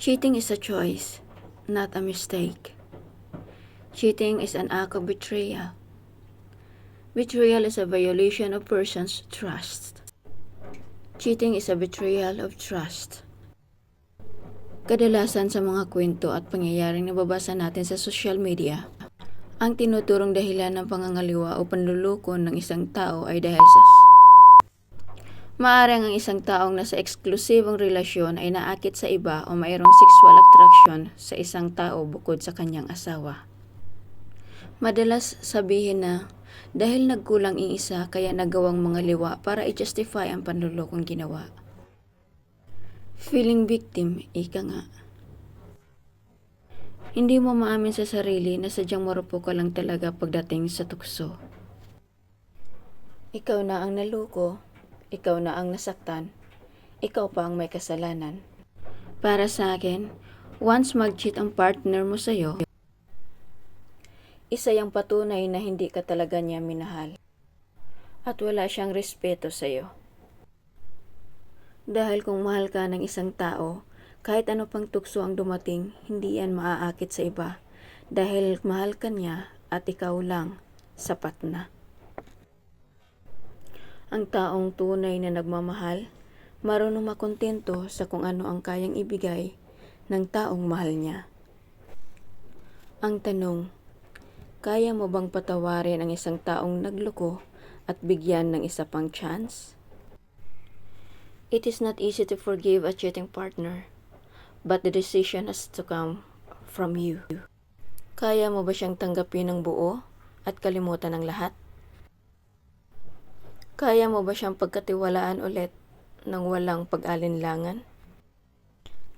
Cheating is a choice, not a mistake. Cheating is an act of betrayal. Betrayal is a violation of person's trust. Cheating is a betrayal of trust. Kadalasan sa mga kwento at pangyayaring nababasa natin sa social media, ang tinuturong dahilan ng pangangaliwa o panluloko ng isang tao ay dahil sa maaaring ang isang taong nasa eksklusibong relasyon ay naakit sa iba o mayroong sexual attraction sa isang tao bukod sa kanyang asawa. Madalas sabihin na dahil nagkulang ang isa kaya nagawang mga liwa para i-justify ang panlulokong ginawa. Feeling victim, ika nga. Hindi mo maamin sa sarili na sadyang marupok ka lang talaga pagdating sa tukso. Ikaw na ang naloko, ikaw na ang nasaktan, ikaw pa ang may kasalanan. Para sa akin, once mag-cheat ang partner mo sa'yo, isa yung patunay na hindi ka talaga niya minahal at wala siyang respeto sa'yo. Dahil kung mahal ka ng isang tao, kahit ano pang tukso ang dumating, hindi yan maaakit sa iba dahil mahal ka niya at ikaw lang, sapat na. Ang taong tunay na nagmamahal, marunong makontento sa kung ano ang kayang ibigay ng taong mahal niya. Ang tanong, kaya mo bang patawarin ang isang taong nagloko at bigyan ng isa pang chance? It is not easy to forgive a cheating partner, but the decision has to come from you. Kaya mo ba siyang tanggapin ng buo at kalimutan ng lahat? Kaya mo ba siyang pagkatiwalaan ulit nang walang pag-alinlangan?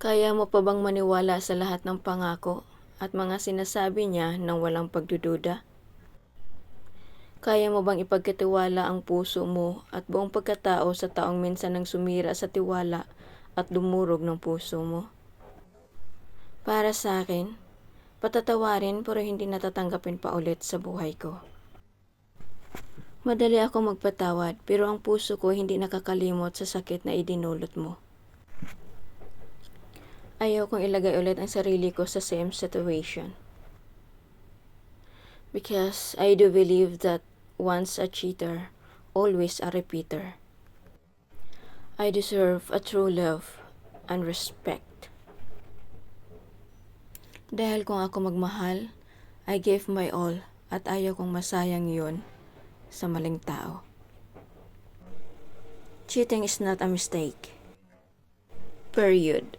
Kaya mo pa bang maniwala sa lahat ng pangako at mga sinasabi niya nang walang pagdududa? Kaya mo bang ipagkatiwala ang puso mo at buong pagkatao sa taong minsan nang sumira sa tiwala at dumurog ng puso mo? Para sa akin, patatawarin pero hindi natatanggapin pa ulit sa buhay ko. Madali ako magpatawad pero ang puso ko hindi nakakalimot sa sakit na idinulot mo. Ayaw kong ilagay ulit ang sarili ko sa same situation. Because I do believe that once a cheater, always a repeater. I deserve a true love and respect. Dahil kung ako magmahal, I gave my all at ayaw kong masayang yun sa maling tao. Cheating is not a mistake. Period.